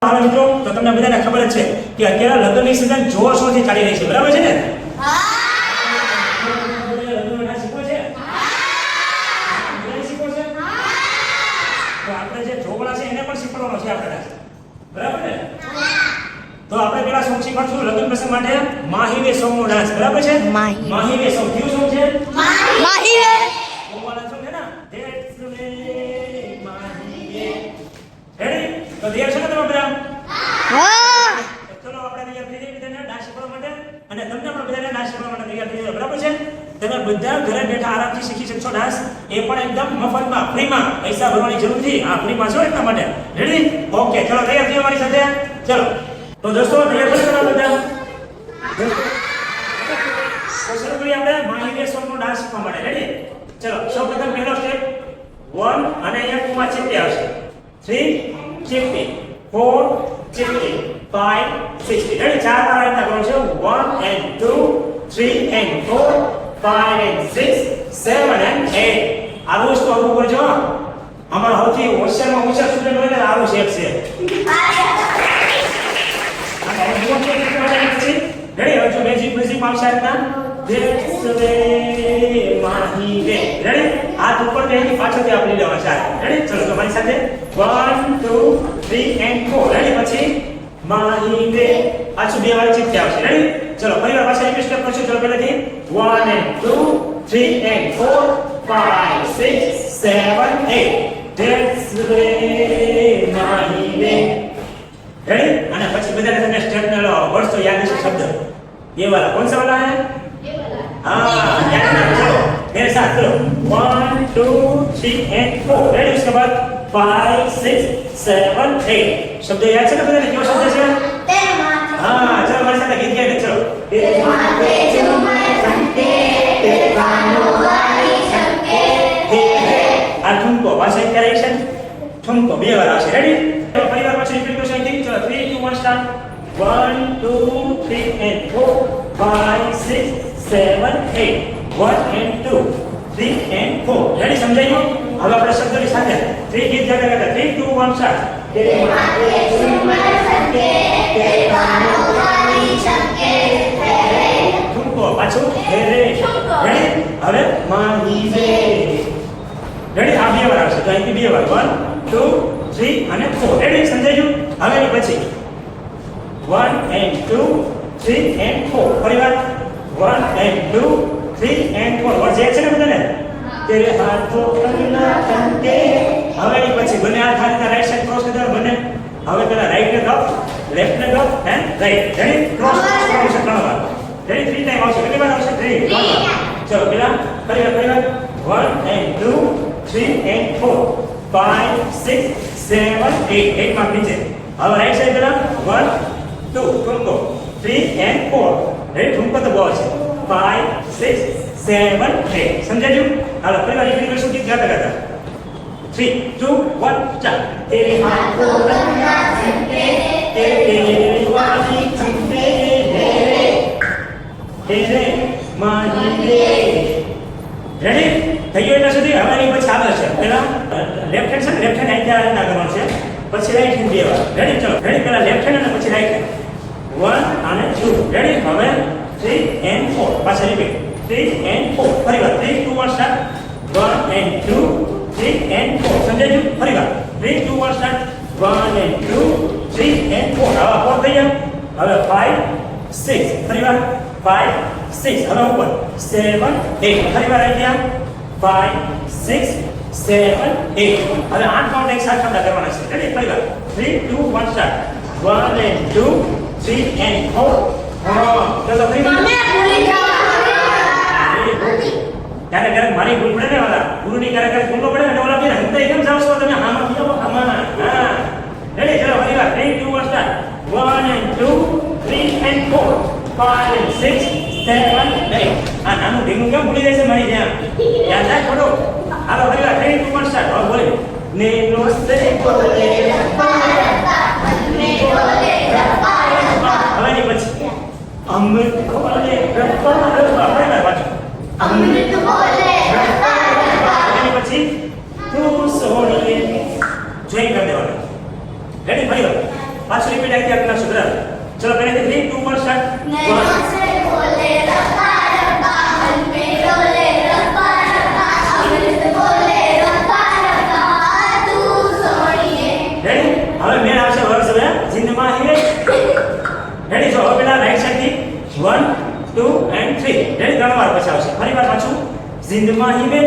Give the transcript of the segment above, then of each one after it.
હાલો મિત્રો, તો તમને બધાને ખબર જ છે કે અત્યારે લગ્નની સીઝન જોરશોરથી ચાલી રહી છે, બરાબર છે ને? હા. લગ્નના શીખો છે? હા. શીખો છે? હા. તો આપણે જે જોગળા છે એને પણ શીખવાનો છે આપણે, બરાબર ને? હા. તો આપણે પેલા સોંગ શીખવાડશું લગ્ન પ્રસંગ માટે માહીવે સોંગનો ડાન્સ, બરાબર છે? માહીવે સોંગ કયું સોંગ છે? માહીવે. ઓવાળા સોંગ છે ને? ધેટ્સ વે માહીવે. રેડી? તો તૈયાર છો ને તમે બધા? હા. ચલો આપણે તૈયાર થઈ જઈએ બધાને ડાન્સ શીખવા માટે અને તમને પણ બધાને ડાન્સ શીખવા માટે તૈયાર થઈ જાવ, બરાબર છે? તમે બધા ઘરે બેઠા આરામથી શીખી શકશો ડાન્સ, એ પણ એકદમ મફતમાં, ફ્રીમાં, પૈસા ભરવાની જરૂર નથી. આ ફ્રીમાં છો એટલા માટે. રેડી? ઓકે, ચલો તૈયાર થયો મારી સાથે. ચલો. તો દોસ્તો તૈયાર છો તમે બધા? તો શરૂ કરીએ આપણે માહીવે સોંગનો ડાન્સ શીખવા માટે. રેડી? ચલો, સૌપ્રથમ પહેલો સ્ટેપ 1 અને અહીંયા કુમાં ચીપટી આવશે. 3 ચીપટી, 4 ચીપટી, 5 60. રેડી? ચાર વાર આ રીતના કરો છો. 1 and 2 3 and 4 5 and 6 7 and 8. આવું જ તો આવું કરજો. અમારો સૌથી હોશિયારમાં હોશિયાર સ્ટુડન્ટ હોય ને આવું શેપ છે. રેડી? હવે જો મેજિક આવશે આ રીતના. ધેટ્સ વે માહીવે. રેડી? હાથ ઉપર બેની પાછળથી આપણે લેવા છે. રેડી? ચલો તમારી સાથે 1 2 3 and 4. રેડી? પછી માહીવે પાછું બે વાર ચીપટી આવશે. રેડી? ચલો ફરીવાર પાછા એક સ્ટેપ કરશું. ચલો પહેલાથી 1 and 2 3 and 4 5 6 7 8. ધેટ્સ વે માહીવે. रेडी? અને પછી બધાને તમને સ્ટેપનો વર્ડ તો યાદ હશે શબ્દ. ये वाला कौन सा वाला है? ये वाला. हां, याद रखना. चलो मेरे साथ करो. 1 2 3 and 4. रेडी? उसके बाद 5 6 7 8. शब्द याद છે ને બધાને? કયો શબ્દ છે? તેર માથે. हां, चलो મારી સાથે ગીત ગાઈને ચલો. તેર માથે ઝુમર સંતે તેર કાનો વાળી શંકે હે. આ ઠુમકો ભાષા ક્યારે ઠુમકો બે વાર આવશે. રેડી? ફરીવાર પછી રિપીટ કરશો અહીંથી. ચલો 3 2 1 start. 1 2 3 and 4 5 6 7 8. 1 and 2 3 and 4. Ready? સમજાયું? હવે આપણે શબ્દોની સાથે 3 ગીત ગાતા ગાતા 3 2 1 સ્ટાર્ટ. તેરે માથે ઝુમર સંકે તેરે કાનો વાળી શંકે હે રે. ઠુમકો પાછું હે રે. રેડી? હવે માહીવે. રેડી? આ બે વાર આવશે. તો અહીંથી બે વાર 1 2 3 અને 4. રેડી? સમજાયું? હવે એની પછી 1 and 2 3 and 4. ફરીવાર 1 and 2 3 and 4. વર્ડ છે ને બધાને? તેરે હાથો કરના કંકે. હવે એની પછી બંને હાથ હાથના રાઈટ સાઈડ ક્રોસ કરી બંને. હવે પેલા રાઈટ ને ડ્રોપ, લેફ્ટ ને drop and right. Ready? Cross કરશે ત્રણ વાર. રેડી? 3 ટાઈમ આવશે. કેટલી વાર આવશે? 3. ચલો પેલા ફરીવાર 1 and 2 3 and 4 5 6 7 8. 8 માં નીચે. હવે રાઈટ સાઈડ પેલા 1 2 ઠુમકો 3 and 4. રેડી? ઠુમકો તો બહુ છે. 5 6 7 8. સમજાયું? હાલો ફરીવાર રિપીટ કરશું ગીત ગાતા ગાતા. 3 2 1 સ્ટાર્ટ. તેરે હાથો કરના સંકે તેરે વાળી શંકે હે રે. હે રે માહીવે. રેડી? થઈ ગયું એટલા સુધી? હવે એની પછી આગળ છે. પહેલા લેફ્ટ હેન્ડ છે ને, લેફ્ટ હેન્ડ અહીં ત્યાં કરવાનું છે. પછી રાઈટ હેન્ડ બે વાર. રેડી? ચલો રેડી? પહેલા લેફ્ટ હેન્ડ અને પછી રાઈટ હેન્ડ 1 અને 2. રેડી? હવે 3 and 4. પાછા રિપીટ 3 and 4. ફરીવાર 3 2 1 સ્ટાર્ટ. 1 and 2 3 and 4. સમજાયું? ફરીવાર 3 2 1 સ્ટાર્ટ. 1 and 2 3 and 4. હવે 4 થઈ ગયા. હવે 5 6. ફરીવાર 5 6. હવે ઉપર 7 8. ફરીવાર આવી ગયા 5 6 7 8. હવે 8 કાઉન્ટ એક સાથે આપણે કરવાના છે. રેડી? ફરીવાર 3 2 1 સ્ટાર્ટ. 1 and 2 3 and 4. હા, ચલો ફરીવાર ભૂલી જાઓ. ત્યારે ક્યારેક મારી ભૂલ પડે ને વાલા, ગુરુની ક્યારેક ભૂલો પડે ને ઓલા ફીર હંતા એકદમ જાવ છો તમે આમાં જાઓ આમાં. હા રેડી? ચલો ફરીવાર 3 2 1 સ્ટાર્ટ. 1 and 2 3 and 4 5 and 6 7 8. આ નાનું ઢીંગું કેમ ભૂલી જાય છે મારી જ્યાં? યાદ રાખ થોડું. હાલો ફરીવાર 3 2 1 સ્ટાર્ટ. હવે બોલે ને નોસ્તે બોલે રબ્બા ને બોલે રબ્બા રબ્બા. હવે ની પછી અમૃત બોલે રબ્બા રબ્બા. ફરીવાર પાછું અમૃત બોલે રબ્બા રબ્બા. એની પછી તું સોણીએ જોઈ કરી દેવાનું. રેડી? ફરીવાર પાછું રિપીટ આખી આપના સૂત્ર ચલો પહેલેથી 3 2 1 સ્ટાર્ટ नैनों से बोले रब्बा रब्बा मन में डोले रब्बा रब्बा अमृत बोले रब्बा रब्बा तू सोनिए રેડી હવે મેં આવશે વર્સ હવે જિંદમાં હિરે રેડી જો હવે પેલા રાઈટ સાઈડ થી 1 2 and 3 રેડી ત્રણ વાર પછી આવશે ફરી વાર પાછું જિંદમાં હિરે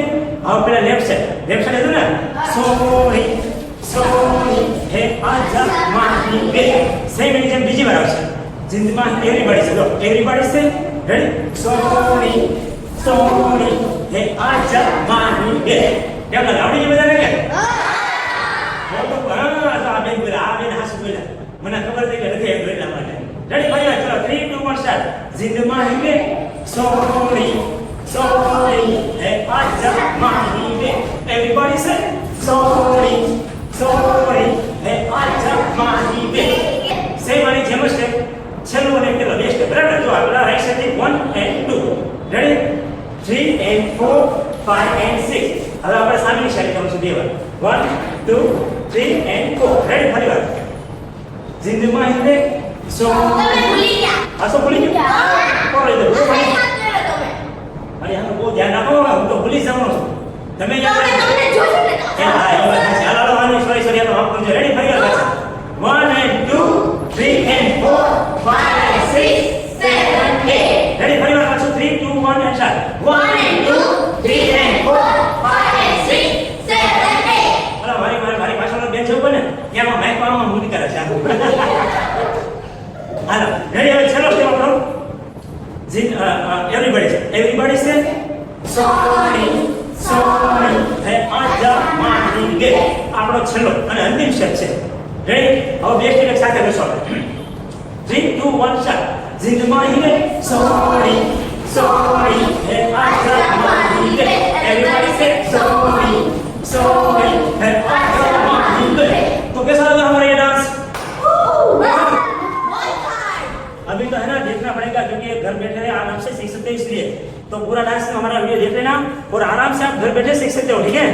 હવે પેલા લેફ્ટ સાઈડ હતું ને સોની સોની હે આજા માહી બે સેમ એની જેમ બીજી વાર આવશે જિંદમાં એવરીબડી છે જો એવરીબડી છે રેડી સોની સોની હે આજા માહી બે કેમ લાગે આવડી ગયું બધાને કે મને ખબર છે કે નથી એમ એટલા માટે રેડી ભાઈ ચલો 3 2 1 સ્ટાર્ટ જિંદમાં હિમે સોની સોની હે આજા માહી બે એવરીબડી સે સોની સોની હે આજા માહી બે સેમ આની જેમ જ સ્ટેપ છેલ્લું અને પેલો બે સ્ટેપ બરાબર જો આપણા રાઈટ સાઈડ થી 1 and 2 રેડી 3 and 4 5 and 6 હવે આપણે સામેની સાઈડ કરીશું બે વાર 1 2 3 and 4 રેડી ફરી વાર જિંદમાં હિમે તમે ભૂલી ગયા આ શું ભૂલી ગયો કોણ લીધું હાથ મેળો તમે અરે આનું બહુ ધ્યાન રાખો હું તો ભૂલી જવાનો છું તમે તમે તમને જોશું ને એ હા એ વાત છે હાલો હાલો સોરી સોરી આનો માફ કરજો રેડી ફરી વાર પાછા 1 and 2 3 and 4 5 and 6 7 8 રેડી ફરી વાર પાછું 3 2 1 and start 1 and 2 3 and 4 5 and 6 7 8 અલા મારી પાછળનો બેન છે ઉપર ને એમાં માઈક માં મૂડી કરે છે હાલો રેડી હવે ચલો કેવો કરો everybody say sorry sorry હે આજા માહી બે આપણો છેલ્લો અને અંતિમ શબ્દ છે રેડી હવે બે સ્ટેપ સાથે કરશો 3 2 1 સ્ટાર્ટ જિંદમાં હિરે sorry sorry હે આજા માહી બે everybody say sorry sorry હે આજા માહી બે तो कैसा लगा हमारा ये डांस अभी तो है ना देखना पड़ेगा क्योंकि घर बैठे आराम से सीख सकते हैं इसलिए तो पूरा डांस में हमारा वीडियो देख लेना और आराम से आप घर बैठे सीख सकते हो ठीक है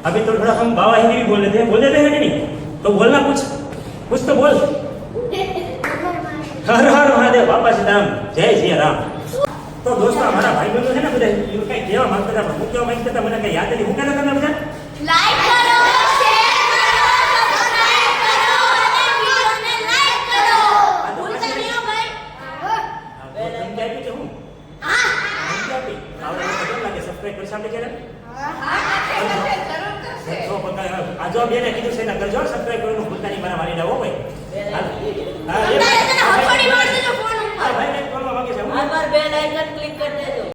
अभी तो थोड़ा हम बाबा हिंदी भी बोल लेते हैं कि नहीं तो बोलना कुछ तो बोल हर हर महादेव बाबा सीताराम जय श्री राम तो दोस्तों हमारा भाई बहनों है ना બધા એવું કઈ કહેવા માંગતા હતા હું કહેવા માંગતા હતા મને કઈ યાદ નથી હું કહેતા હતા બધા લાઈક કરો શેર કરો સબસ્ક્રાઇબ કરો અને વિડિયોને લાઈક કરો ભૂલતા નહીં હો ભાઈ ધમકી આપી છે હું હા ધમકી આપી આવડે તો કેમ લાગે સબસ્ક્રાઇબ કરશે આપણે ચેનલ હા જરૂર કરશે તો પોતા આ જો બેને કીધું છે ને કરજો સબસ્ક્રાઇબ કરવાનું ભૂલતા નહીં મારા વાલીડા હો ભાઈ હા અત્યારે તને હથોડી મારી દેજો ફોન ઉપર હા ભાઈ ને કોલમાં માંગે છે हर बार बेल आइकन क्लिक कर देજો